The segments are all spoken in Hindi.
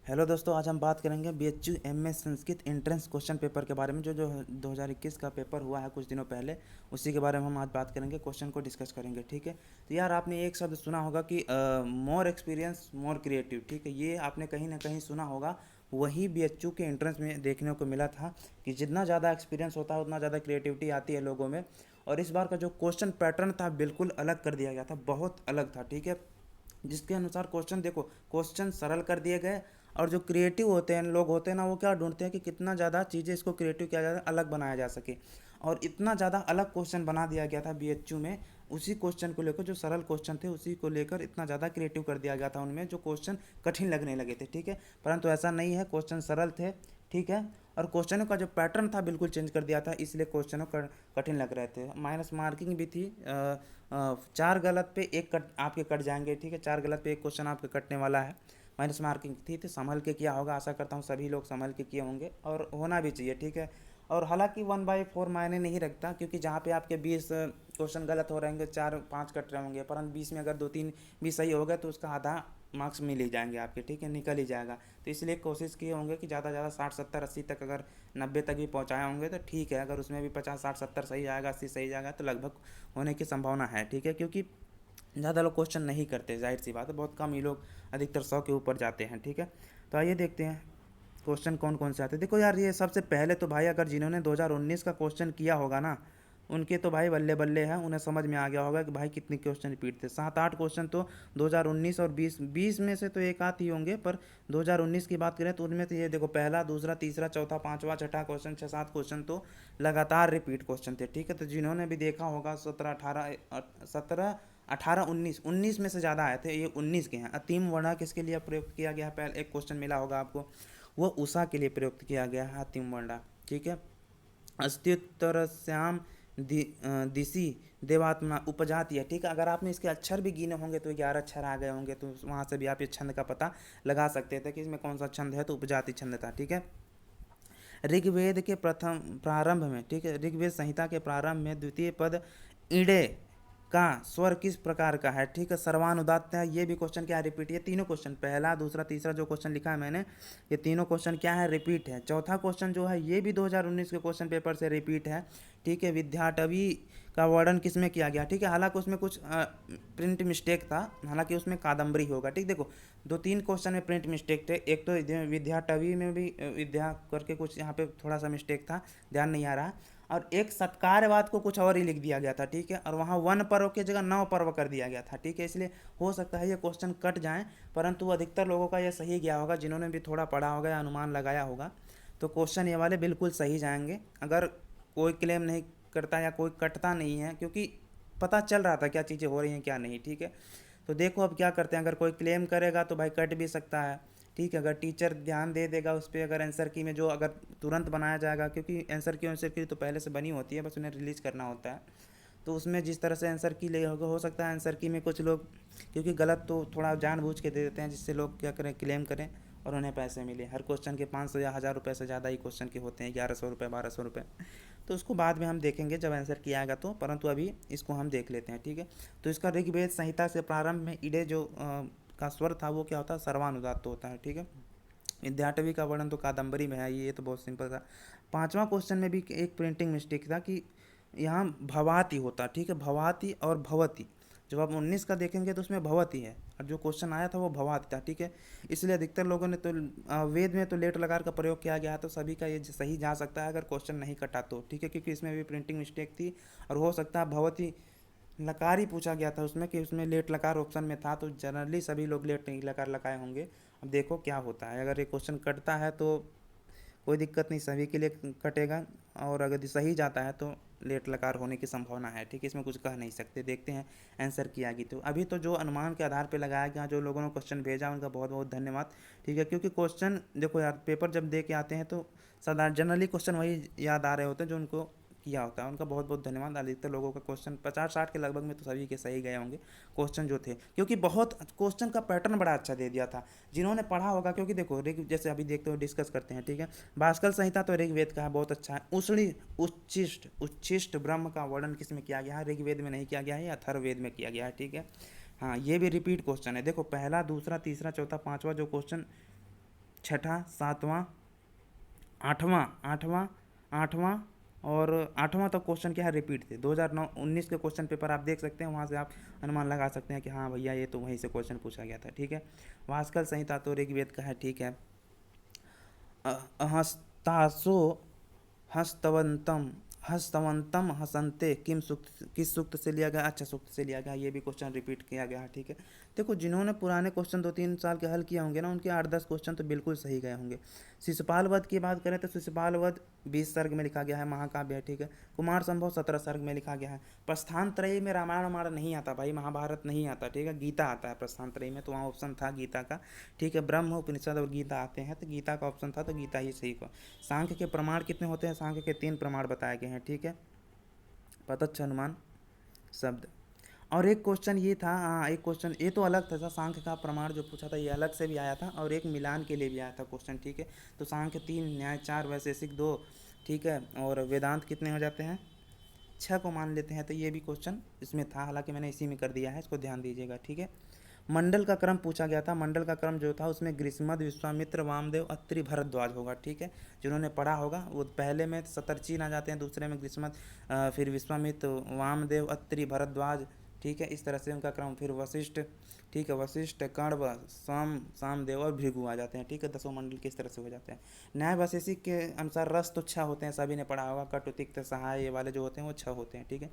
हेलो दोस्तों, आज हम बात करेंगे BHU MA Sanskrit entrance question paper के बारे में जो 2021 का पेपर हुआ है कुछ दिनों पहले। उसी के बारे में हम आज बात करेंगे, क्वेश्चन को डिस्कस करेंगे। ठीक है, तो यार आपने एक शब्द सुना होगा कि मोर एक्सपीरियंस मोर क्रिएटिव। ठीक है, ये आपने कहीं ना कहीं सुना होगा। वही बीएचयू के एंट्रेंस में देखने को मिला था कि जितना ज़्यादा एक्सपीरियंस होता है उतना ज़्यादा क्रिएटिविटी आती है लोगों में। और इस बार का जो क्वेश्चन पैटर्न था बिल्कुल अलग कर दिया गया था, बहुत अलग था। ठीक है, जिसके अनुसार क्वेश्चन देखो, क्वेश्चन सरल कर दिए गए। और जो क्रिएटिव होते हैं लोग होते हैं ना, वो क्या ढूंढते हैं कि कितना ज़्यादा चीज़ें इसको क्रिएटिव किया जाए, अलग बनाया जा सके। और इतना ज़्यादा अलग क्वेश्चन बना दिया गया था बीएचयू में। उसी क्वेश्चन को लेकर, जो सरल क्वेश्चन थे उसी को लेकर इतना ज़्यादा क्रिएटिव कर दिया गया था उनमें, जो क्वेश्चन कठिन लगने लगे थे। ठीक है, परंतु ऐसा नहीं है, क्वेश्चन सरल थे। ठीक है, और क्वेश्चनों का जो पैटर्न था बिल्कुल चेंज कर दिया था, इसलिए क्वेश्चनों कठिन लग रहे थे। माइनस मार्किंग भी थी। चार गलत पे एक कट आपके कट जाएंगे। ठीक है, चार गलत पे एक क्वेश्चन आपके कटने वाला है। माइनस मार्किंग थी, तो संभल के किया होगा। आशा करता हूँ सभी लोग संभल के किए होंगे, और होना भी चाहिए। ठीक है, और हालांकि 1/4 मायने नहीं रखता, क्योंकि जहाँ पे आपके 20 क्वेश्चन गलत हो रहेंगे, 4-5 कट रहे होंगे, परंतु 20 में अगर 2-3 भी सही हो गए तो उसका आधा मार्क्स मिल ही जाएंगे आपके। ठीक है, निकल ही जाएगा। तो इसलिए कोशिश किए होंगे कि ज़्यादा से ज़्यादा 60-70-80 तक, अगर 90 तक भी पहुँचाए होंगे तो ठीक है। अगर उसमें भी 50-60-70 सही जाएगा, 80 सही जाएगा, तो लगभग होने की संभावना है। ठीक है, क्योंकि ज़्यादा लोग क्वेश्चन नहीं करते, जाहिर सी बात है, बहुत कम ही लोग, अधिकतर 100 के ऊपर जाते हैं। ठीक है, तो आइए देखते हैं क्वेश्चन कौन कौन से आते हैं। देखो यार, ये सबसे पहले तो भाई अगर जिन्होंने 2019 का क्वेश्चन किया होगा ना, उनके तो भाई बल्ले बल्ले हैं, उन्हें समझ में आ गया होगा कि भाई कितने क्वेश्चन रिपीट थे। 7-8 क्वेश्चन तो 2019 और 20 में से तो एक आध ही होंगे, पर 2019 की बात करें तो उनमें तो ये देखो, पहला, दूसरा, तीसरा, चौथा, पांचवा, छठा क्वेश्चन, 6-7 क्वेश्चन तो लगातार रिपीट क्वेश्चन थे। ठीक है, तो जिन्होंने भी देखा होगा 17, 18, 17, 18, 19 में से ज़्यादा आए थे, ये 19 के हैं। अतीम वर्ण किसके लिए प्रयुक्त किया गया है? पहले एक क्वेश्चन मिला होगा आपको, वो उषा के लिए प्रयुक्त किया गया है, अतीम वर्ण। ठीक है, अस्त्युत्तरस्याम दिशि देवात्मना उपजाति है। ठीक है, अगर आपने इसके अक्षर भी गिने होंगे तो 11 अक्षर आ गए होंगे, तो वहाँ से भी आप ये छंद का पता लगा सकते थे कि इसमें कौन सा छंद है, तो उपजाति छंद था। ठीक है, ऋग्वेद के प्रथम प्रारंभ में, ठीक है, ऋग्वेद संहिता के प्रारंभ में द्वितीय पद ईड़े का स्वर किस प्रकार का है? ठीक है, सर्वानुदात्त है। ये भी क्वेश्चन क्या है? रिपीट। ये तीनों क्वेश्चन, पहला, दूसरा, तीसरा जो क्वेश्चन लिखा है मैंने, ये तीनों क्वेश्चन क्या है? रिपीट है। चौथा क्वेश्चन जो है ये भी 2019 के क्वेश्चन पेपर से रिपीट है। ठीक है, विद्याटवी का वर्णन किस में किया गया? ठीक है, हालांकि उसमें कुछ प्रिंट मिस्टेक था, हालांकि उसमें कादम्बरी होगा। ठीक, देखो 2-3 क्वेश्चन में प्रिंट मिस्टेक थे। एक तो विद्याटवी में भी विद्या करके कुछ यहाँ पे थोड़ा सा मिस्टेक था, ध्यान नहीं आ रहा। और एक सत्कारवाद को कुछ और ही लिख दिया गया था। ठीक है, और वहाँ 1 पर्व की जगह 9 पर्व कर दिया गया था। ठीक है, इसलिए हो सकता है ये क्वेश्चन कट जाएं, परंतु अधिकतर लोगों का ये सही गया होगा, जिन्होंने भी थोड़ा पढ़ा होगा या अनुमान लगाया होगा। तो क्वेश्चन ये वाले बिल्कुल सही जाएंगे। अगर कोई क्लेम नहीं करता या कोई कटता नहीं है, क्योंकि पता चल रहा था क्या चीज़ें हो रही हैं क्या नहीं। ठीक है, तो देखो अब क्या करते हैं। अगर कोई क्लेम करेगा तो भाई कट भी सकता है। ठीक है, अगर टीचर ध्यान दे देगा उस पर, अगर आंसर की में जो अगर तुरंत बनाया जाएगा, क्योंकि आंसर की तो पहले से बनी होती है, बस उन्हें रिलीज़ करना होता है। तो उसमें जिस तरह से आंसर की ले होगा, हो सकता है आंसर की में कुछ लोग, क्योंकि गलत तो थोड़ा जानबूझ के दे देते हैं, जिससे लोग क्या करें, क्लेम करें और उन्हें पैसे मिले। हर क्वेश्चन के 500 या 1000 रुपये से ज़्यादा ही क्वेश्चन के होते हैं, 1100 रुपये, 1200 रुपये। तो उसको बाद में हम देखेंगे जब आंसर किया आएगा तो, परंतु अभी इसको हम देख लेते हैं। ठीक है, तो इसका ऋग्वेद संहिता से प्रारंभ में इडे जो का स्वर था वो क्या होता है? सर्वानुदात्त होता है। ठीक है, विद्याटवी का वर्णन तो कादम्बरी में है, ये तो बहुत सिंपल था। पांचवा क्वेश्चन में भी एक प्रिंटिंग मिस्टेक था कि यहाँ भवाती होता। ठीक है, भवाती और भवती, जब आप 19 का देखेंगे तो उसमें भवती है, और जो क्वेश्चन आया था वो भवाती था। ठीक है, इसलिए अधिकतर लोगों ने तो वेद में तो लेट लकार का प्रयोग किया गया, तो सभी का ये सही जा सकता है अगर क्वेश्चन नहीं कटा तो। ठीक है, क्योंकि इसमें भी प्रिंटिंग मिस्टेक थी, और हो सकता है भवती लकार ही पूछा गया था उसमें, कि उसमें लेट लकार ऑप्शन में था, तो जनरली सभी लोग लेट नहीं लकार लगाए होंगे। अब देखो क्या होता है, अगर ये क्वेश्चन कटता है तो कोई दिक्कत नहीं, सभी के लिए कटेगा। और अगर सही जाता है तो लेट लकार होने की संभावना है। ठीक है, इसमें कुछ कह नहीं सकते, देखते हैं आंसर की आगे। तो अभी तो जो अनुमान के आधार पे लगाया गया, जो लोगों ने क्वेश्चन भेजा उनका बहुत बहुत धन्यवाद। ठीक है, क्योंकि क्वेश्चन देखो यार, पेपर जब दे के आते हैं तो सदा जनरली क्वेश्चन वही याद आ रहे होते हैं जो उनको किया होता है। उनका बहुत बहुत धन्यवाद। अधिकतर लोगों का क्वेश्चन 50-60 के लगभग में तो सभी के सही गए होंगे क्वेश्चन जो थे, क्योंकि बहुत क्वेश्चन का पैटर्न बड़ा अच्छा दे दिया था जिन्होंने पढ़ा होगा। क्योंकि देखो ऋग, जैसे अभी देखते हो डिस्कस करते हैं। ठीक है, भास्कर संहिता तो ऋग्वेद का है, बहुत अच्छा है। उष्णी उच्छिष्ट उच्छिष्ट ब्रह्म का वर्णन किस में किया गया है? ऋग्वेद में नहीं किया गया है, अथर्ववेद में किया गया है। ठीक है, हाँ, ये भी रिपीट क्वेश्चन है। देखो पहला, दूसरा, तीसरा, चौथा, पांचवा जो क्वेश्चन छठा, सातवां, आठवां आठवां आठवां और आठवां तक क्वेश्चन क्या है रिपीट थे। 2019 के क्वेश्चन पेपर आप देख सकते हैं, वहाँ से आप अनुमान लगा सकते हैं कि हाँ भैया ये तो वहीं से क्वेश्चन पूछा गया था। ठीक है, भास्कर संहिता तो ऋग्वेद का है। ठीक है, हस्तासो हस्तवंतम हस्तवंतम हसंते किम सूक्त किस सूक्त से लिया गया, अच्छा सूक्त से लिया गया, ये भी क्वेश्चन रिपीट किया गया है। ठीक है, देखो जिन्होंने पुराने क्वेश्चन 2-3 साल के हल किए होंगे ना, उनके 8-10 क्वेश्चन तो बिल्कुल सही गए होंगे। शिशुपाल वध की बात करें तो शिशुपाल वध 20 सर्ग में लिखा गया है, महाकाव्य है। ठीक है, कुमार संभव 17 सर्ग में लिखा गया है। प्रस्थान त्रयी में रामायण हमारा नहीं आता भाई, महाभारत नहीं आता। ठीक है, गीता आता है प्रस्थान त्रयी में, तो वहाँ ऑप्शन था गीता का। ठीक है, ब्रह्म उपनिषद और गीता आते हैं, तो गीता का ऑप्शन था, तो गीता ही सही को। सांख्य के प्रमाण कितने होते हैं, सांख्य के 3 प्रमाण बताए गए हैं। ठीक है, प्रत्यक्ष अनुमान शब्द। और एक क्वेश्चन ये था, हाँ एक क्वेश्चन ये तो अलग था, सांख्य का प्रमाण जो पूछा था ये अलग से भी आया था, और एक मिलान के लिए भी आया था क्वेश्चन। ठीक है, तो सांख्य 3, न्याय 4, वैशेषिक 2। ठीक है, और वेदांत कितने हो जाते हैं, 6 को मान लेते हैं। तो ये भी क्वेश्चन इसमें था, हालांकि मैंने इसी में कर दिया है, इसको ध्यान दीजिएगा। ठीक है, मंडल का क्रम पूछा गया था। मंडल का क्रम जो था उसमें ग्रीष्मद, विश्वामित्र, वामदेव, अत्रि, भरद्वाज होगा। ठीक है, जिन्होंने पढ़ा होगा वो पहले में शतरचीन आ जाते हैं, दूसरे में ग्रीष्मद, फिर विश्वामित्र, वामदेव, अत्रि, भरद्वाज। ठीक है, इस तरह से उनका क्रम, फिर वशिष्ठ। ठीक है, वशिष्ठ, कण्व, सामदेव और भृगु आ जाते हैं। ठीक है, 10 मंडल किस तरह से हो जाते हैं। न्याय वैशेषिक के अनुसार रस तो 6 होते हैं, सभी ने पढ़ा होगा, कटु, तिक्त, सहाय, ये वाले जो होते हैं वो 6 होते हैं। ठीक है,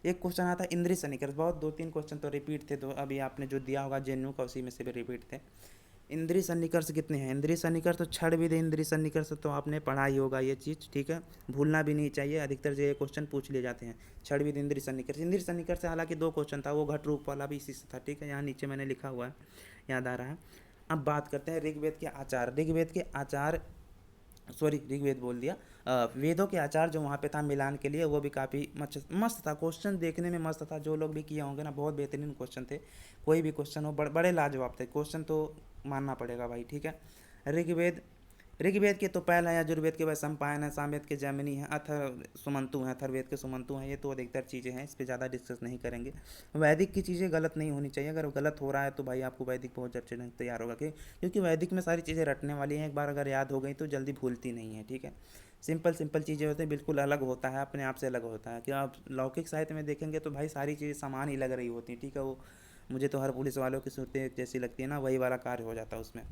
एक क्वेश्चन आता है इंद्रिय सन्निकर्ष, बहुत 2-3 क्वेश्चन तो रिपीट थे, तो अभी आपने जो दिया होगा जेएनयू का उसी में से भी रिपीट थे। इंद्रिय सन्निकर्ष कितने हैं, इंद्रिय सन्निकर्ष तो छड़ विध इंद्रिय सन्निकर्ष तो आपने पढ़ा ही होगा ये चीज़। ठीक है, भूलना भी नहीं चाहिए, अधिकतर जो ये क्वेश्चन पूछ लिए जाते हैं। छड़ विध इंद्रिय सन्निकर्ष, इंद्रिय सन्निकर्ष से हालांकि 2 क्वेश्चन था, वो घट रूप वाला भी इसी से था। ठीक है, यहाँ नीचे मैंने लिखा हुआ है, याद आ रहा है। अब बात करते हैं ऋग्वेद के आचार। ऋग्वेद के आचार, सॉरी ऋग्वेद बोल दिया, वेदों के आचार जो वहाँ पे था मिलान के लिए, वो भी काफ़ी मस्त था। क्वेश्चन देखने में मस्त था, जो लोग भी किए होंगे ना बहुत बेहतरीन क्वेश्चन थे। कोई भी क्वेश्चन हो बड़े लाजवाब थे क्वेश्चन, तो मानना पड़ेगा भाई। ठीक है, ऋग्वेद ऋग्वेद के तो पहला है, यजुर्वेद के वैशंपायन है, सामवेद के जैमिनी है, अथर्व सुमंतु हैं, अथर्ववेद के सुमंतु हैं। ये तो अधिकतर चीज़ें हैं, इस पर ज़्यादा डिस्कस नहीं करेंगे। वैदिक की चीज़ें गलत नहीं होनी चाहिए, अगर गलत हो रहा है तो भाई आपको वैदिक बहुत अच्छे ढंग से तैयार होगा, क्योंकि वैदिक में सारी चीज़ें रटने वाली हैं, एक बार अगर याद हो गई तो जल्दी भूलती नहीं है। ठीक है, सिंपल सिंपल चीज़ें होती हैं, बिल्कुल अलग होता है, अपने आप से अलग होता है। कि आप लौकिक साहित्य में देखेंगे तो भाई सारी चीज़ें समान ही लग रही होती हैं। ठीक है, वो मुझे तो हर पुलिस वालों की सूरतें जैसी लगती है ना, वही वाला कार्य हो जाता है उसमें।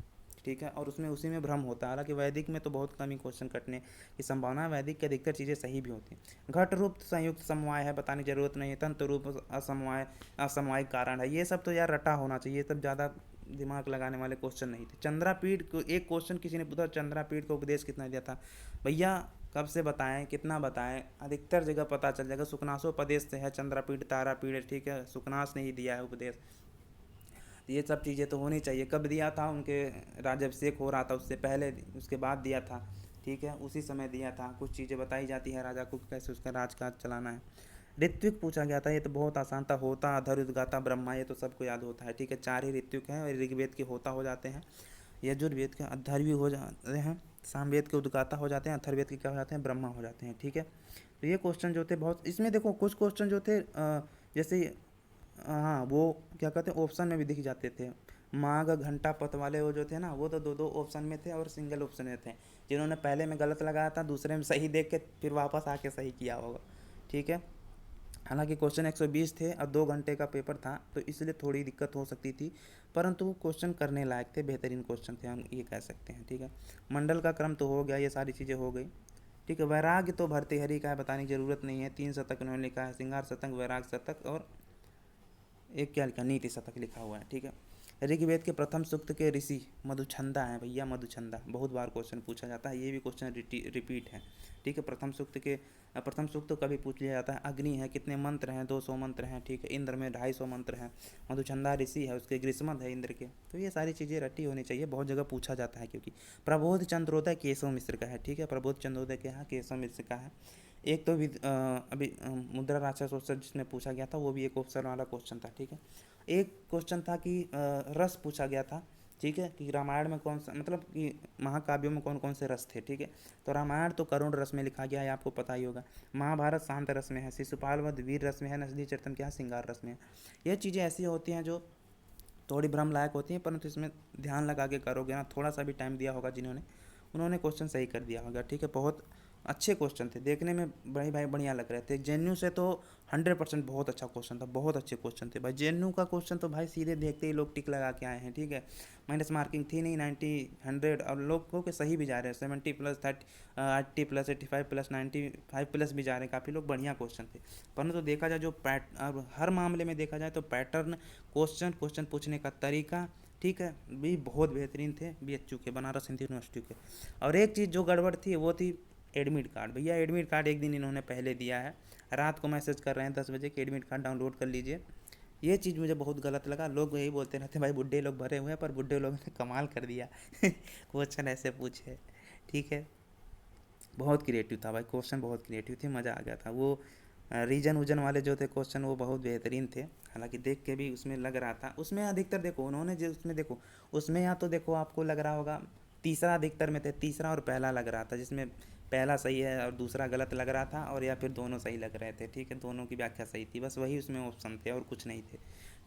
ठीक है, और उसमें उसी में भ्रम होता है। हालांकि वैदिक में तो बहुत कम ही क्वेश्चन कटने की संभावना है, वैदिक की अधिकतर चीज़ें सही भी होती हैं। घट रूप संयुक्त समवाय है, बताने की जरूरत नहीं है। तंत्र रूप असमवाय असमवायिक कारण है, ये सब तो यार रटा होना चाहिए, ये सब ज़्यादा दिमाग लगाने वाले क्वेश्चन नहीं थे। चंद्रापीठ को एक क्वेश्चन किसी ने पूछा, चंद्रापीठ को उपदेश कितना दिया था भैया, कब से बताएं, कितना बताएं, अधिकतर जगह पता चल जाएगा। सुकनासोपदेश से है चंद्रापीठ, तारापीठ। ठीक है, सुकनास ने ही दिया है उपदेश। ये सब चीज़ें तो होनी चाहिए। कब दिया था, उनके राज्याभिषेक हो रहा था उससे पहले, उसके बाद दिया था। ठीक है, उसी समय दिया था। कुछ चीज़ें बताई जाती है राजा को कैसे उसका राजकाज चलाना है। ऋत्विक पूछा गया था, ये तो बहुत आसान था। होता, अधर, उद्गाता, ब्रह्मा, ये तो सबको याद होता है। ठीक है, 4 ही ऋत्विक हैं, और ऋग्वेद के होता हो जाते हैं, यजुर्वेद के अधर्वी हो जाते हैं, सामवेद के उद्गाता हो जाते हैं, अथर्ववेद के क्या हो जाते हैं, ब्रह्मा हो जाते हैं। ठीक है, तो ये क्वेश्चन जो थे बहुत, इसमें देखो कुछ क्वेश्चन जो थे जैसे हाँ वो क्या कहते हैं ऑप्शन में भी दिख जाते थे। माघ, घंटा, पथ वाले वो जो थे ना, वो तो 2-2 ऑप्शन में थे और सिंगल ऑप्शन में थे। जिन्होंने पहले में गलत लगाया था, दूसरे में सही देख के फिर वापस आके सही किया होगा। ठीक है, हालांकि क्वेश्चन 120 थे और 2 घंटे का पेपर था, तो इसलिए थोड़ी दिक्कत हो सकती थी, परंतु क्वेश्चन करने लायक थे, बेहतरीन क्वेश्चन थे, हम ये कह सकते हैं। ठीक है, मंडल का क्रम तो हो गया, ये सारी चीज़ें हो गई। ठीक है, वैराग्य तो भर्तृहरि का है, बताने की जरूरत नहीं है। 3 शतक उन्होंने लिखा है, श्रृंगार शतक, वैराग शतक, और एक क्या लिखा, नीति शतक लिखा हुआ है। ठीक है, ऋग्वेद के प्रथम सूक्त के ऋषि मधुछंदा है भैया, मधुछंदा बहुत बार क्वेश्चन पूछा जाता है, ये भी क्वेश्चन रिपीट है। ठीक है, प्रथम सूक्त तो कभी पूछ लिया जाता है। अग्नि है, कितने मंत्र हैं, 200 मंत्र हैं। ठीक है, इंद्र में 250 मंत्र हैं। मधुछंदा ऋषि है, उसके ग्रीष्मद है इंद्र के। तो ये सारी चीज़ें रटी होनी चाहिए, बहुत जगह पूछा जाता है। क्योंकि प्रबोध चंद्रोदय केशव मिश्र का है। ठीक है, प्रबोध चंद्रोदय के यहाँ केशव मिश्र का है। एक तो अभी मुद्रा राक्षस उत्सव जिसमें पूछा गया था, वो भी एक ऑप्शन वाला क्वेश्चन था। ठीक है, एक क्वेश्चन था कि रस पूछा गया था। ठीक है, कि रामायण में कौन सा, मतलब कि महाकाव्यों में कौन कौन से रस थे। ठीक है, तो रामायण तो करुण रस में लिखा गया है, आपको पता ही होगा। महाभारत शांत रस में है, शिशुपाल वध वीर रस में है, नसली चरितम क्या है, श्रृंगार रस में है। ये चीज़ें ऐसी होती हैं जो थोड़ी भ्रम लायक होती हैं, परंतु इसमें ध्यान लगा के करोगे ना, थोड़ा सा भी टाइम दिया होगा जिन्होंने, उन्होंने क्वेश्चन सही कर दिया होगा, ठीक है। बहुत अच्छे क्वेश्चन थे, देखने में भाई भाई बढ़िया लग रहे थे। जेएनयू से तो 100% बहुत अच्छा क्वेश्चन था, बहुत अच्छे क्वेश्चन थे भाई। जेएनयू का क्वेश्चन तो भाई सीधे देखते ही लोग टिक लगा के आए हैं, ठीक है। माइनस मार्किंग थी नहीं, 90 100 और लोगों के सही भी जा रहे हैं, 70+30 80+85 95+ भी जा रहे हैं, काफ़ी लोग, बढ़िया क्वेश्चन थे। परंतु देखा जाए जो अब हर मामले में देखा जाए तो पैटर्न, क्वेश्चन पूछने का तरीका, ठीक है, भी बहुत बेहतरीन थे बीएचयू के, बनारस हिंदू यूनिवर्सिटी के। और एक चीज़ जो गड़बड़ थी वो थी एडमिट कार्ड। भैया एडमिट कार्ड एक दिन इन्होंने पहले दिया है, रात को मैसेज कर रहे हैं 10 बजे कि एडमिट कार्ड डाउनलोड कर लीजिए। ये चीज़ मुझे बहुत गलत लगा। लोग यही बोलते रहते हैं भाई बुड्ढे लोग भरे हुए हैं, पर बुड्ढे लोगों ने कमाल कर दिया क्वेश्चन ऐसे पूछे, ठीक है। बहुत क्रिएटिव था भाई क्वेश्चन, बहुत क्रिएटिव थे, मज़ा आ गया था। वो रीजन वूजन वाले जो थे क्वेश्चन वो बहुत बेहतरीन थे, हालांकि देख के भी उसमें लग रहा था, उसमें अधिकतर देखो उन्होंने जो उसमें देखो, उसमें या तो देखो आपको लग रहा होगा तीसरा अधिकतर में थे, तीसरा और पहला लग रहा था, जिसमें पहला सही है और दूसरा गलत लग रहा था, और या फिर दोनों सही लग रहे थे, ठीक है, दोनों की व्याख्या सही थी, बस वही उसमें ऑप्शन थे और कुछ नहीं थे,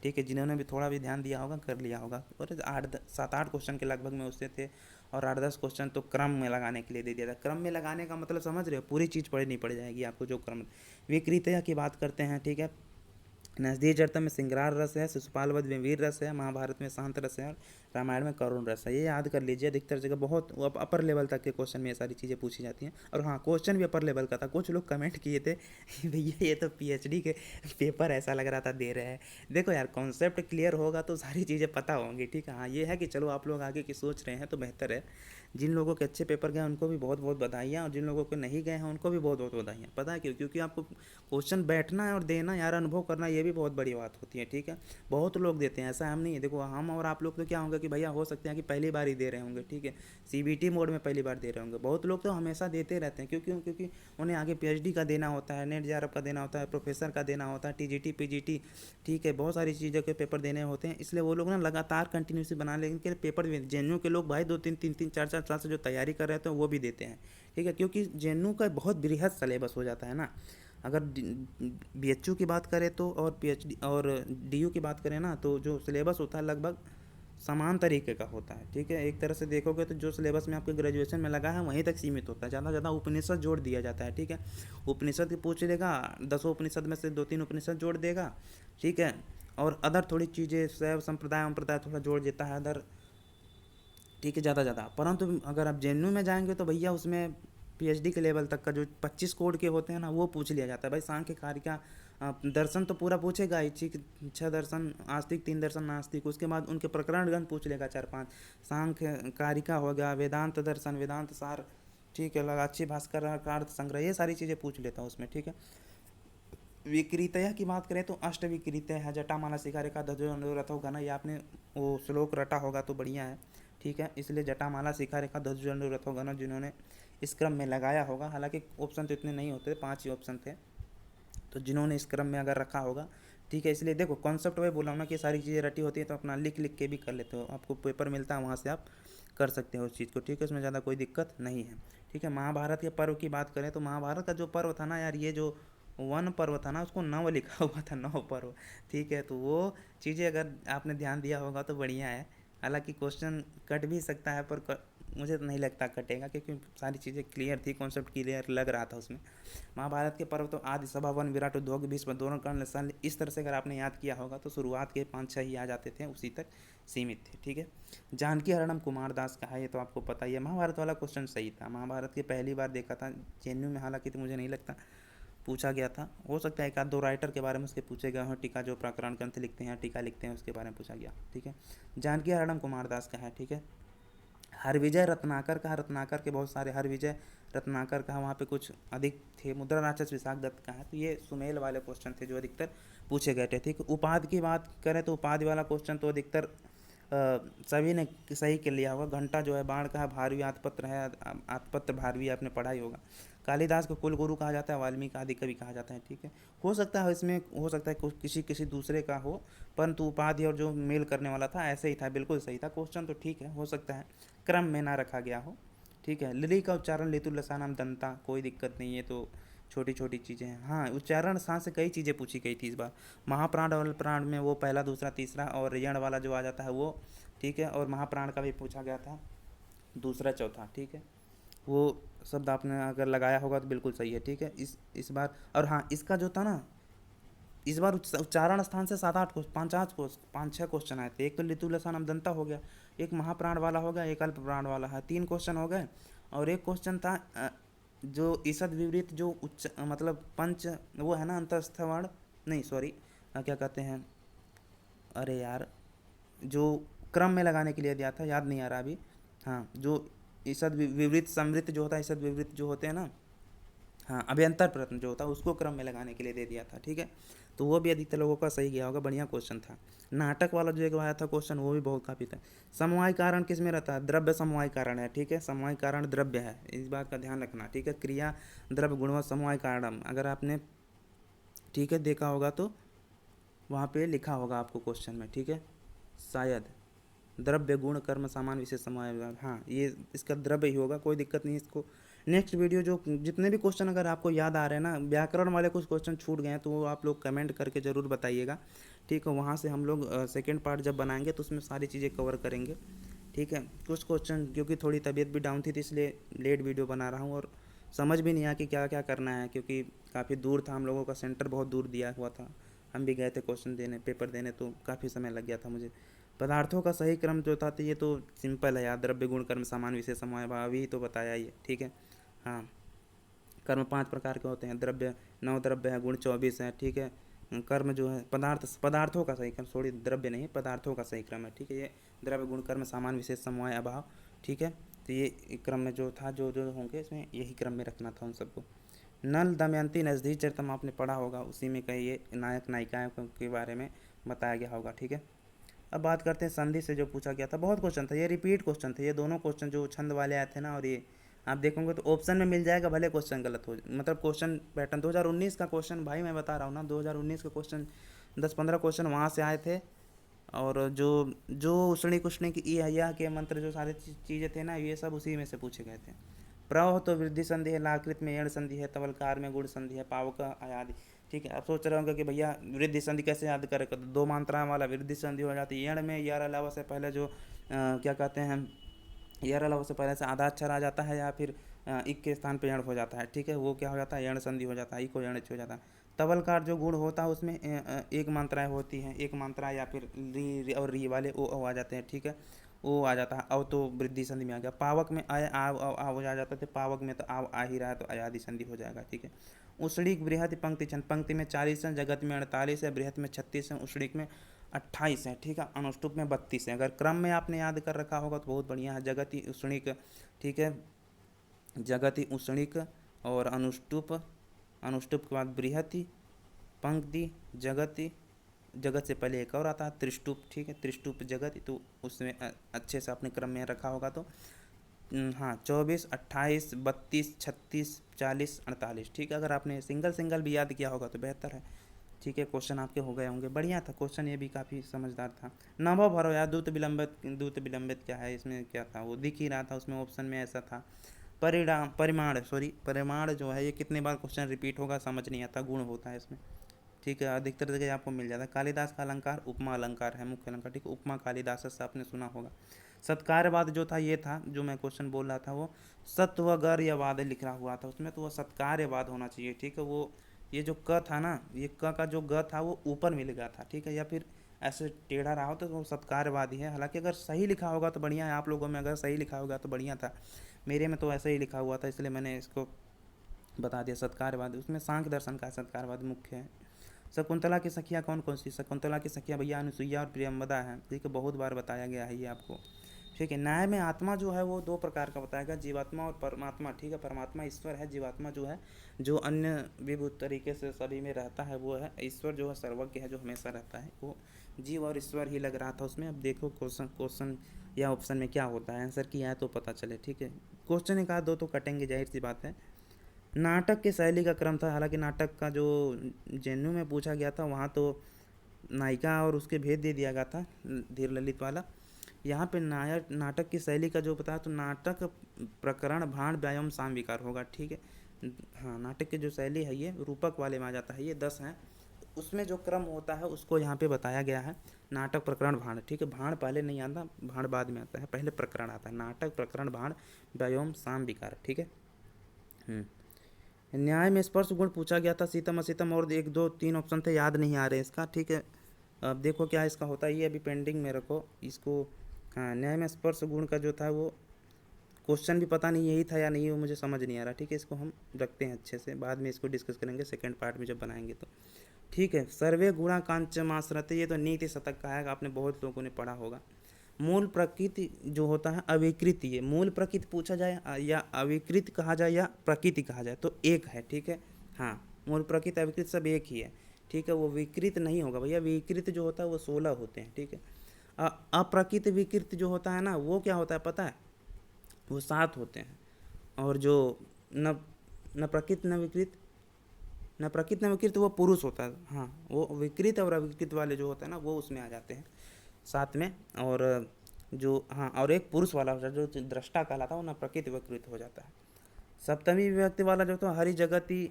ठीक है। जिन्होंने भी थोड़ा भी ध्यान दिया होगा कर लिया होगा। और 7-8 क्वेश्चन के लगभग में उससे थे, और 8-10 क्वेश्चन तो क्रम में लगाने के लिए दे दिया था। क्रम में लगाने का मतलब समझ रहे हो, पूरी चीज़ पढ़नी पड़ जाएगी आपको जो क्रम। विक्रिया की बात करते हैं, ठीक है। नजदीक चरित्र में श्रृंगार रस है, शिशुपाल वध में वीर रस है, महाभारत में शांत रस है, और रामायण में करुण रस है। ये याद कर लीजिए, अधिकतर जगह बहुत अपर लेवल तक के क्वेश्चन में ये सारी चीज़ें पूछी जाती हैं। और हाँ, क्वेश्चन भी अपर लेवल का था। कुछ लोग कमेंट किए थे भैया ये तो पीएचडी के पेपर ऐसा लग रहा था दे रहे हैं। देखो यार, कॉन्सेप्ट क्लियर होगा तो सारी चीज़ें पता होंगी, ठीक है। हाँ, ये है कि चलो आप लोग आगे की सोच रहे हैं तो बेहतर है। जिन लोगों के अच्छे पेपर गए उनको भी बहुत बहुत बधाइयाँ, और जिन लोगों के नहीं गए हैं उनको भी बहुत बहुत बधाइयाँ। पता है क्यों? क्योंकि आपको क्वेश्चन बैठना है और देना यार, अनुभव करना, ये भी बहुत बड़ी बात होती है, ठीक है। बहुत लोग देते हैं, ऐसा हम नहीं है। देखो हम और आप लोग तो क्या होंगे कि भैया हो सकते हैं कि पहली बार ही दे रहे होंगे, ठीक है, सीबीटी मोड में पहली बार दे रहे होंगे। बहुत लोग तो हमेशा देते रहते हैं, क्योंकि उन्हें आगे पीएचडी का देना होता है, नेट जेआरएफ का देना होता है, प्रोफेसर का देना होता है, टीजीटी पीजीटी, ठीक है, बहुत सारी चीज़ों के पेपर देने होते हैं। इसलिए वो लोग ना लगातार कंटिन्यूसली बना लेंगे पेपर। जेएनयू के लोग भाई 2-3 3 3 4 4 साल से जो तैयारी कर रहे थे वो भी देते हैं, ठीक है, क्योंकि जेएनयू का बहुत बृहद सिलेबस हो जाता है ना। अगर बीएचयू की बात करें तो, और पीएचडी और डीयू की बात करें ना, तो जो सिलेबस होता है लगभग समान तरीके का होता है, ठीक है। एक तरह से देखोगे तो जो सिलेबस में आपके ग्रेजुएशन में लगा है वहीं तक सीमित होता है। ज़्यादा ज़्यादा उपनिषद जोड़ दिया जाता है, ठीक है। उपनिषद पूछ लेगा, 10 उपनिषद में से 2-3 उपनिषद जोड़ देगा, ठीक है। और अदर थोड़ी चीज़ें शैव संप्रदाय थोड़ा जोड़ देता है अदर, ठीक है, ज़्यादा ज़्यादा। परंतु अगर आप जेएनयू में जाएंगे तो भैया उसमें पीएचडी के लेवल तक का जो 25 कोड के होते हैं ना वो पूछ लिया जाता है भाई। सांख्य कारिका दर्शन तो पूरा पूछेगा ही, 6 दर्शन आस्तिक, 3 दर्शन नास्तिक, उसके बाद उनके प्रकरणगण पूछ लेगा 4-5। सांख्य कारिका हो गया, वेदांत दर्शन, वेदांत सार, ठीक है, लगाच्छी भास्कर अर्थ संग्रह, ये सारी चीज़ें पूछ लेता हूँ उसमें, ठीक है। विक्रितया की बात करें तो अष्ट विक्रितय है, जटामाला शिखारिका ध्वजो अनुरथ होगा ना, ये आपने वो श्लोक रटा होगा तो बढ़िया है, ठीक है। इसलिए जटामाला शिखारिका ध्वजो अनुरथ होगा ना, जिन्होंने इस क्रम में लगाया होगा, हालांकि ऑप्शन तो इतने नहीं होते, 5 ही ऑप्शन थे, तो जिन्होंने इस क्रम में अगर रखा होगा, ठीक है। इसलिए देखो कॉन्सेप्ट वही बोला ना कि सारी चीज़ें रटी होती है, तो अपना लिख लिख के भी कर लेते हो, आपको पेपर मिलता है वहाँ से आप कर सकते हो उस चीज़ को, ठीक है, उसमें ज़्यादा कोई दिक्कत नहीं है, ठीक है। महाभारत के पर्व की बात करें तो महाभारत का जो पर्व था ना यार, ये जो वन पर्व था ना उसको 9 लिखा हुआ था, 9 पर्व, ठीक है। तो वो चीज़ें अगर आपने ध्यान दिया होगा तो बढ़िया है। हालांकि क्वेश्चन कट भी सकता है, पर मुझे तो नहीं लगता कटेगा, क्योंकि सारी चीज़ें क्लियर थी, कॉन्सेप्ट क्लियर लग रहा था उसमें। महाभारत के पर्व तो आदि सभा वन, विराट, उद्योग, भीष्म, दोनों कर्ण, सन, इस तरह से अगर आपने याद किया होगा तो शुरुआत के 5-6 ही आ जाते थे, उसी तक सीमित थे, ठीक है। जानकी हरणम कुमार दास का है, ये तो आपको पता ही है। महाभारत वाला क्वेश्चन सही था, महाभारत के पहली बार देखा था जेएनयू में, हालांकि तो मुझे नहीं लगता पूछा गया था, हो सकता है एक आध दो राइटर के बारे में उसके पूछे गए हों, टीका जो प्रकरण ग्रंथ लिखते हैं, टीका लिखते हैं, उसके बारे में पूछा गया, ठीक है। जानकी हरणम कुमार दास का है, ठीक है। हरविजय रत्नाकर का, रत्नाकर के बहुत सारे, हरविजय रत्नाकर का वहाँ पे कुछ अधिक थे। मुद्रा राक्षस विशाख दत्त का है। तो ये सुमेल वाले क्वेश्चन थे जो अधिकतर पूछे गए थे, ठीक। उपाधि की बात करें तो उपाधि वाला क्वेश्चन तो अधिकतर सभी ने सही कर लिया होगा। घंटा जो है बाण का है, भारवी आत्पत्र है, आत्पत्र भारवी आपने पढ़ा ही होगा। कालिदास को कुल गुरु कहा जाता है, वाल्मीकि आदि कवि कहा जाता है, ठीक है। हो सकता है इसमें, हो सकता है किसी किसी दूसरे का हो, परंतु उपाधि और जो मेल करने वाला था ऐसे ही था, बिल्कुल सही था क्वेश्चन, तो ठीक है, हो सकता है क्रम में ना रखा गया हो, ठीक है। लिली का उच्चारण लितु लसानाम दंता, कोई दिक्कत नहीं है, तो छोटी छोटी चीज़ें हैं। हाँ, उच्चारण स्थान से कई चीज़ें पूछी गई थी इस बार। महाप्राण और प्राण में वो पहला दूसरा तीसरा और यण वाला जो आ जाता है वो, ठीक है। और महाप्राण का भी पूछा गया था, दूसरा चौथा, ठीक है। वो शब्द आपने अगर लगाया होगा तो बिल्कुल सही है, ठीक है। इस बार, और हाँ इसका जो था ना, इस बार उच्चारण स्थान से 7-8 क्वेश्चन, 5-6 क्वेश्चन आए थे। एक तो लितु लसन अमदंता हो गया, एक महाप्राण वाला हो गया, एक अल्प प्राण वाला है, 3 क्वेश्चन हो गए। और एक क्वेश्चन था जो ईसद विपरीत जो उच्च मतलब पंच वो है ना, अंतस्थ वर्ण, नहीं सॉरी, क्या कहते हैं, अरे यार, जो क्रम में लगाने के लिए दिया था, याद नहीं आ रहा अभी। हाँ, जो ईसद विपरीत समृत जो होता है, ईसद विपरीत जो होते हैं ना, हाँ, अभ्यंतर प्रश्न जो होता है उसको क्रम में लगाने के लिए दे दिया था, ठीक है। तो वो भी अधिकतर लोगों का सही गया होगा, बढ़िया क्वेश्चन था। नाटक वाला जो एक आया था क्वेश्चन, वो भी बहुत काफ़ी था। समवाय कारण किस में रहता है? द्रव्य समवाय कारण है, ठीक है। समवाय कारण द्रव्य है, इस बात का ध्यान रखना, ठीक है। क्रिया द्रव्य गुणवत्ता समवाय कारण, अगर आपने, ठीक है, देखा होगा तो वहाँ पे लिखा होगा आपको क्वेश्चन में, ठीक है, शायद। द्रव्य गुण कर्म सामान विशेष समवाय, हाँ ये इसका द्रव्य ही होगा, कोई दिक्कत नहीं इसको। नेक्स्ट वीडियो जो जितने भी क्वेश्चन अगर आपको याद आ रहे हैं ना, व्याकरण वाले कुछ क्वेश्चन छूट गए हैं तो वो आप लोग कमेंट करके ज़रूर बताइएगा, ठीक है। वहाँ से हम लोग सेकेंड पार्ट जब बनाएंगे तो उसमें सारी चीज़ें कवर करेंगे, ठीक है। कुछ क्वेश्चन क्योंकि थोड़ी तबीयत भी डाउन थी तो इसलिए लेट वीडियो बना रहा हूँ, और समझ भी नहीं आया कि क्या क्या करना है, क्योंकि काफ़ी दूर था, हम लोगों का सेंटर बहुत दूर दिया हुआ था। हम भी गए थे क्वेश्चन देने, पेपर देने, तो काफ़ी समय लग गया था मुझे। पदार्थों का सही क्रम जो था तो ये तो सिंपल है यार, द्रव्य गुण कर्म सामान विशेष समवाय भाव, अभी तो बताया ही है, ठीक है। हाँ, कर्म 5 प्रकार के होते हैं, द्रव्य 9 द्रव्य है, गुण 24 है, ठीक है। कर्म जो है पदार्थों का सही क्रम, सॉरी द्रव्य नहीं, पदार्थों का सही क्रम है, ठीक है। ये द्रव्य गुण कर्म सामान विशेष समवाय अभाव, ठीक है। तो ये क्रम में जो था, जो जो होंगे इसमें यही क्रम में रखना था उन सबको। नल दमयंती नजदीक चरितम आपने पढ़ा होगा, उसी में कहीं ये नायक नायिकाओं के बारे में बताया गया होगा, ठीक है। अब बात करते हैं संधि से जो पूछा गया था, बहुत क्वेश्चन था, ये रिपीट क्वेश्चन थे, ये दोनों क्वेश्चन जो छंद वाले आए थे ना, और ये आप देखोगे तो ऑप्शन में मिल जाएगा, भले क्वेश्चन गलत हो, मतलब क्वेश्चन पैटर्न 2019 का क्वेश्चन, भाई मैं बता रहा हूँ ना, 2019 का क्वेश्चन 10-15 क्वेश्चन वहाँ से आए थे। और जो जो उष्णी कुष्णी की यह के मंत्र जो सारे चीज़ें थे ना, ये सब उसी में से पूछे गए थे। प्रव तो वृद्धि संधि है, लाकृत में यण संधि है, तवलकार में गुण संधि है, पावक आदि, ठीक है। आप सोच रहे होंगे कि भैया वृद्धि संधि कैसे याद करें, तो 2 मात्रा वाला वृद्धि संधि हो जाती है। यण में यार अलावा से पहले जो क्या कहते हैं, यार अलावा से पहले से आधा अक्षर आ जाता है, या फिर इक के स्थान पे यण हो जाता है, ठीक है। वो क्या हो जाता है, यण संधि हो जाता है, इको यण हो जाता है। तवलकार जो गुण होता है उसमें एक मात्राएं होती हैं, एक मात्रा, या फिर री और री वाले ओ आ जाते हैं, ठीक है। वो आ जाता है, अव तो वृद्धि संधि में आ गया। पावक में आय आव हो जाते थे, पावक में तो आव आ ही रहा है तो अयादि संधि हो जाएगा, ठीक है। उष्णिक बृहद पंक्ति छंद, पंक्ति में 40 है, जगत में 48 है, बृहद में 36 है, उष्णिक में 28 है, ठीक है। अनुष्टुप में 32 है। अगर क्रम में आपने याद कर रखा होगा तो बहुत बढ़िया है। जगति उष्णिक, ठीक है, जगति उष्णिक और अनुष्टुप, अनुष्टुप के बाद बृहति, पंक्ति, जगति, जगत से पहले एक और आता है त्रिष्टुप, ठीक है, त्रिष्टुप जगत, तो उसमें अच्छे से आपने क्रम में रखा होगा तो हाँ, 24, 28, 32, 36, 40, 48, ठीक है। अगर आपने सिंगल सिंगल भी याद किया होगा तो बेहतर है, ठीक है। क्वेश्चन आपके हो गए होंगे, बढ़िया था क्वेश्चन, ये भी काफ़ी समझदार था। नवो भरो यार, दूत विलंबित क्या है, इसमें क्या था वो दिख ही रहा था, उसमें ऑप्शन में ऐसा था। परिमाण, सॉरी परिमाण जो है, ये कितने बार क्वेश्चन रिपीट होगा समझ नहीं आता, गुण होता है इसमें, ठीक है। अधिकतर जगह आपको मिल जाता है। कालिदास का अलंकार उपमा अलंकार है, मुख्य अलंकार, ठीक है। उपमा कालिदास से आपने सुना होगा। सत्कार्यवाद जो था, ये था जो मैं क्वेश्चन बोल रहा था, वो सत्वगर्यवाद लिखा हुआ था उसमें, तो वो सत्कार्यवाद होना चाहिए, ठीक है। वो ये जो क था ना, ये क का जो ग था वो ऊपर मिल गया था, ठीक है, या फिर ऐसे टेढ़ा रहा हो तो वो सत्कार्यवादी है। हालांकि अगर सही लिखा होगा तो बढ़िया है, आप लोगों में अगर सही लिखा होगा तो बढ़िया था, मेरे में तो ऐसे ही लिखा हुआ था, इसलिए मैंने इसको बता दिया सत्कारवाद। उसमें सांख्य दर्शन का सत्कारवाद मुख्य है। शकुंतला की सखियाँ कौन कौन सी? शकुंतला की सखियाँ भैया अनुसुईया और प्रियंवदा है, ठीक है, बहुत बार बताया गया है ये आपको, ठीक है। न्याय में आत्मा जो है वो 2 प्रकार का बताया गया, जीवात्मा और परमात्मा, ठीक है। परमात्मा ईश्वर है, जीवात्मा जो है जो अन्य विभूत तरीके से सभी में रहता है वो है। ईश्वर जो है सर्वज्ञ है, जो हमेशा रहता है, वो जीव और ईश्वर ही लग रहा था उसमें। अब देखो क्वेश्चन या ऑप्शन में क्या होता है, आंसर किया है तो पता चले, ठीक है। क्वेश्चन एक आध 2 तो कटेंगे, जाहिर सी बात है। नाटक की शैली का क्रम था, हालांकि नाटक का जो जेएनयू में पूछा गया था वहाँ तो नायिका और उसके भेद दे दिया गया था, धीर ललित वाला। यहाँ पे नाटक की शैली का जो बताया तो नाटक प्रकरण भाण व्यायाम साम विकार होगा, ठीक है। हाँ, नाटक की जो शैली है ये रूपक वाले में आ जाता है, ये 10 हैं। उसमें जो क्रम होता है उसको यहाँ पे बताया गया है। नाटक, प्रकरण, भाण, ठीक है। भाण पहले नहीं आता, भाण बाद में आता है, पहले प्रकरण आता है। नाटक, प्रकरण, भाण, व्यायोम, साम, विकार, ठीक है। न्याय में स्पर्श गुण पूछा गया था, सीतम असीतम, और 1 2 3 ऑप्शन थे, याद नहीं आ रहे इसका, ठीक है। अब देखो क्या इसका होता है, ये अभी पेंडिंग में रखो इसको। हाँ, न्याय में स्पर्श गुण का जो था वो क्वेश्चन भी पता नहीं यही था या नहीं, वो मुझे समझ नहीं आ रहा, ठीक है। इसको हम रखते हैं अच्छे से, बाद में इसको डिस्कस करेंगे सेकंड पार्ट में जब बनाएंगे तो, ठीक है। सर्वे गुणा कांचमाश्रते, ये तो नीति शतक का है, आपने बहुत लोगों ने पढ़ा होगा। मूल प्रकृति जो होता है अविकृत, ये मूल प्रकृति पूछा जाए या अविकृत कहा जाए या प्रकृति कहा जाए तो एक है, ठीक है। हाँ, मूल प्रकृति अविकृत सब एक ही है, ठीक है। वो विकृत नहीं होगा भैया, विकृत जो होता है वो 16 होते हैं, ठीक है। अप्रकृत विकृत जो होता है ना, वो क्या होता है पता है, वो 7 होते हैं। और जो न न प्रकृत न विकृत, न प्रकृत न विकृत वो पुरुष होता है, हाँ, वो विकृत और अविकृत वाले जो होता है ना वो उसमें आ जाते हैं साथ में। और जो, हाँ, और एक पुरुष वाला होता है जो दृष्टा कहलाता है, वो न प्रकृत विकृत हो जाता है। सप्तमी विभक्ति वाला जो था हरि जगति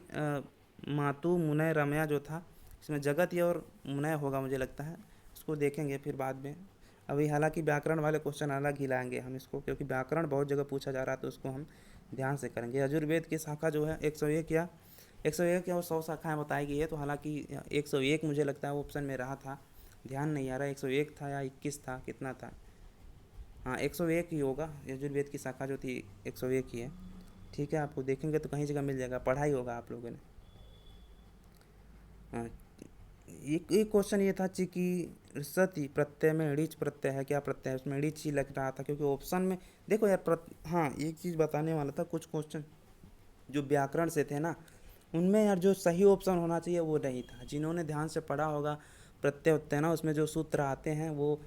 मातु मुनय रमया जो था, इसमें जगति और मुनय होगा मुझे लगता है, उसको देखेंगे फिर बाद में। अभी हालांकि व्याकरण वाले क्वेश्चन अलग ही लाएंगे हम इसको, क्योंकि व्याकरण बहुत जगह पूछा जा रहा है तो उसको हम ध्यान से करेंगे। यजुर्वेद की शाखा जो है 101 या 101 या 100 शाखाएँ बताई गई है, तो हालांकि 101 मुझे लगता है वो ऑप्शन में रहा था, ध्यान नहीं आ रहा 101 था या 21 था, कितना था। हाँ, 101 ही होगा, यजुर्वेद की शाखा जो थी 101 ही है, ठीक है। आपको देखेंगे तो कहीं जगह मिल जाएगा, पढ़ा ही होगा आप लोगों ने। हाँ, एक क्वेश्चन ये था कि सती प्रत्यय में ऋच प्रत्यय है, क्या प्रत्यय है, उसमें ऋच ही लग रहा था, क्योंकि ऑप्शन में देखो यार हाँ, एक चीज़ बताने वाला था, कुछ क्वेश्चन जो व्याकरण से थे ना, उनमें यार जो सही ऑप्शन होना चाहिए वो नहीं था। जिन्होंने ध्यान से पढ़ा होगा प्रत्यय होते हैं ना, उसमें जो सूत्र आते हैं वो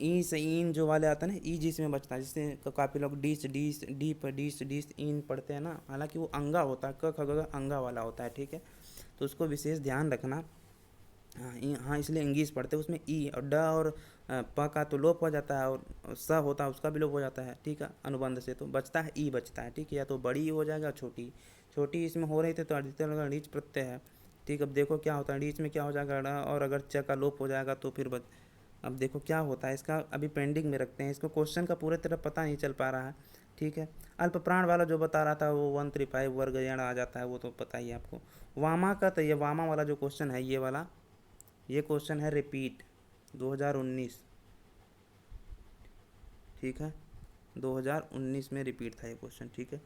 ई से ईन जो वाले आते हैं ना, ई जिसमें बचता है, जिससे काफ़ी लोग डीस डीस डीप डीस डीस ईन पढ़ते हैं ना, हालांकि वो अंगा होता है, क ख ग अंगा वाला होता है, ठीक है। तो उसको विशेष ध्यान रखना। हाँ, हाँ, इसलिए इंग्लिश पढ़ते हैं, उसमें ई और ड और प का तो लोप हो जाता है, और स होता है उसका भी लोप हो जाता है, ठीक है, अनुबंध से तो बचता है ई बचता है, ठीक है। या तो बड़ी हो जाएगा छोटी, छोटी इसमें हो रही थी तो अधिकतर लगा रीच प्रत्यय है, ठीक। अब देखो क्या होता है, रीच में क्या हो जाएगा ड़, और अगर च का लोप हो जाएगा तो फिर अब देखो क्या होता है, इसका अभी पेंडिंग में रखते हैं इसको, क्वेश्चन का पूरे तरह पता नहीं चल पा रहा है, ठीक है। अल्प प्राण वाला जो बता रहा था वो 135 वर्ग यण आ जाता है, वो तो पता ही है आपको। वामा का, तो ये वामा वाला जो क्वेश्चन है ये वाला, ये क्वेश्चन है रिपीट 2019, ठीक है, 2019 में रिपीट था ये क्वेश्चन, ठीक है।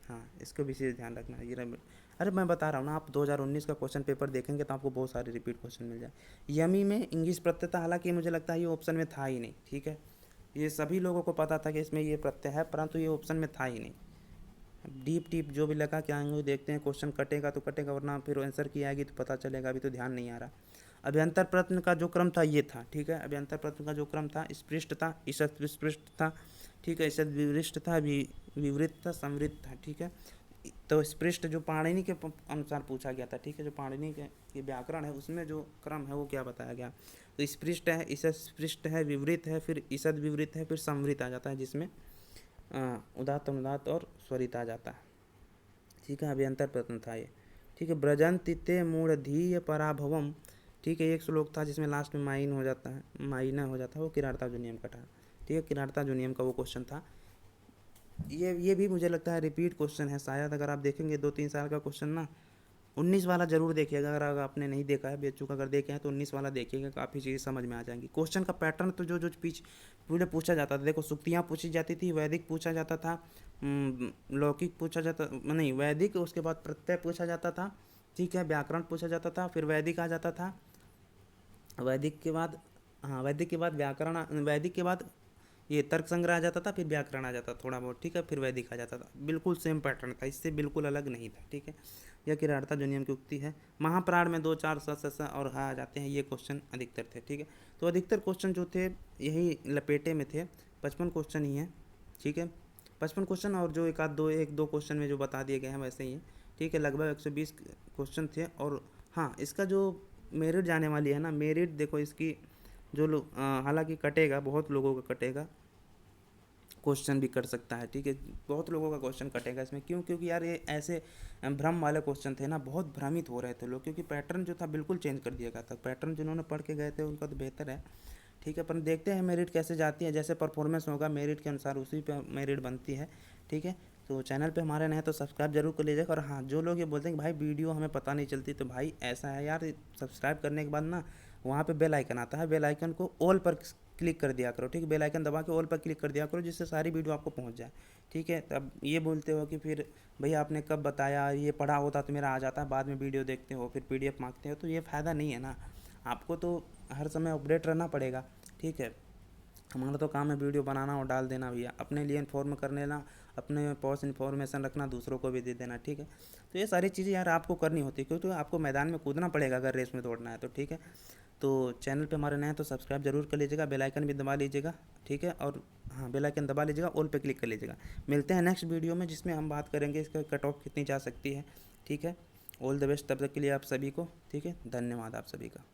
हाँ, इसको विशेष ध्यान रखना है। ये अरे मैं बता रहा हूँ ना, आप 2019 का क्वेश्चन पेपर देखेंगे तो आपको बहुत सारे रिपीट क्वेश्चन मिल जाए। यमी में इंग्लिश प्रत्यय था, हालांकि मुझे लगता है ये ऑप्शन में था ही नहीं, ठीक है। ये सभी लोगों को पता था कि इसमें ये प्रत्यय है, परंतु ये ऑप्शन में था ही नहीं। डीप टीप जो भी लगा के आएंगे देखते हैं, क्वेश्चन कटेगा तो कटेगा, वरना फिर आंसर की आएगी तो पता चलेगा, अभी तो ध्यान नहीं आ रहा। अभ्यंतर प्रश्न का जो क्रम था ये था, ठीक है। अभ्यंतर प्रश्न का जो क्रम था, स्पृष्ट था, ईषद विस्पृष्ट था, ठीक है, ईषद विवृष्ट था, विवृत था, समृद्ध था, ठीक है। तो स्पृष्ट जो पाणिनि के अनुसार पूछा गया था, ठीक है, जो पाणिनि के व्याकरण है उसमें जो क्रम है वो क्या बताया गया, तो स्पृष्ट है, ईषद स्पृष्ट है, विवृत है, फिर ईषद विवृत है, फिर समृद्ध आ जाता है, जिसमें उदात्त अनुदात्त और स्वरित आ जाता है, ठीक है। अभ्यंतर प्रश्न था ये, ठीक है। ब्रजंतिते मूढ़धीय पराभवम, ठीक है। एक श्लोक था जिसमें लास्ट में माइन हो जाता है, माइना हो जाता है, वो किरारता जो नियम का था, ठीक है, किरारता जो नियम का वो क्वेश्चन था। ये भी मुझे लगता है रिपीट क्वेश्चन है शायद, अगर आप देखेंगे 2-3 साल का क्वेश्चन ना। 19 वाला जरूर देखिएगा, अगर आपने नहीं देखा है, बेचूक अगर देखे हैं तो 19 वाला देखिएगा, काफ़ी चीज़ें समझ में आ जाएंगी। क्वेश्चन का पैटर्न तो जो जो पहले पूछा जाता था, देखो सुक्तियाँ पूछी जाती थी, वैदिक पूछा जाता था, लौकिक पूछा जाता नहीं, वैदिक, उसके बाद प्रत्यय पूछा जाता था, ठीक है, व्याकरण पूछा जाता था, फिर वैदिक आ जाता था, वैदिक के बाद, हाँ, वैदिक के बाद व्याकरण, वैदिक के बाद ये तर्क संग्रह आ जाता था, फिर व्याकरण आ जाता थोड़ा बहुत, ठीक है, फिर वैदिक आ जाता था, बिल्कुल सेम पैटर्न था, इससे बिल्कुल अलग नहीं था, ठीक है। यह किरारता जो नियम की उक्ति है। महाप्राण में 2-4 स और हा आ जाते हैं, ये क्वेश्चन अधिकतर थे, ठीक है। तो अधिकतर क्वेश्चन जो थे यही लपेटे में थे, 55 क्वेश्चन ही हैं, ठीक है, 55 क्वेश्चन, और जो एक दो क्वेश्चन में जो बता दिए गए हैं वैसे ही है, ठीक है। लगभग 120 क्वेश्चन थे। और हाँ, इसका जो मेरिट जाने वाली है ना, मेरिट देखो इसकी जो लोग, हालांकि कटेगा, बहुत लोगों का कटेगा, क्वेश्चन भी कट सकता है, ठीक है। बहुत लोगों का क्वेश्चन कटेगा इसमें, क्यों? क्योंकि यार ये ऐसे भ्रम वाले क्वेश्चन थे ना, बहुत भ्रमित हो रहे थे लोग, क्योंकि पैटर्न जो था बिल्कुल चेंज कर दिया गया था। पैटर्न जिन्होंने पढ़ के गए थे उनका तो बेहतर है, ठीक है। पर देखते हैं मेरिट कैसे जाती है, जैसे परफॉर्मेंस होगा मेरिट के अनुसार उसी पे मेरिट बनती है, ठीक है। तो चैनल पे हमारे नए हैं तो सब्सक्राइब जरूर कर लीजिएगा। और हाँ, जो लोग ये बोलते हैं कि भाई वीडियो हमें पता नहीं चलती, तो भाई ऐसा है यार, सब्सक्राइब करने के बाद ना वहाँ पे बेल आइकन आता है, बेल आइकन को ऑल पर क्लिक कर दिया करो, ठीक है। बेल आइकन दबा के ऑल पर क्लिक कर दिया करो, जिससे सारी वीडियो आपको पहुँच जाए, ठीक है। तब ये बोलते हो कि फिर भैया आपने कब बताया, ये पढ़ा होता तो मेरा आ जाता, बाद में वीडियो देखते हो फिर PDF मांगते हो, तो ये फ़ायदा नहीं है ना। आपको तो हर समय अपडेट रहना पड़ेगा, ठीक है। हमारा तो काम है वीडियो बनाना और डाल देना भैया, अपने लिए इन्फॉर्म कर लेना, अपने पास इन्फॉर्मेशन रखना, दूसरों को भी दे देना, ठीक है। तो ये सारी चीज़ें यार आपको करनी होती है, क्योंकि तो आपको मैदान में कूदना पड़ेगा अगर रेस में दौड़ना है तो, ठीक है। तो चैनल पे हमारे नए हैं तो सब्सक्राइब जरूर कर लीजिएगा, बेल आइकन भी दबा लीजिएगा, ठीक है। और हाँ, बेल आइकन दबा लीजिएगा, ऑल पे क्लिक कर लीजिएगा। मिलते हैं नेक्स्ट वीडियो में, जिसमें हम बात करेंगे इसका कट ऑफ कितनी जा सकती है, ठीक है। ऑल द बेस्ट तब तक के लिए आप सभी को, ठीक है। धन्यवाद आप सभी का।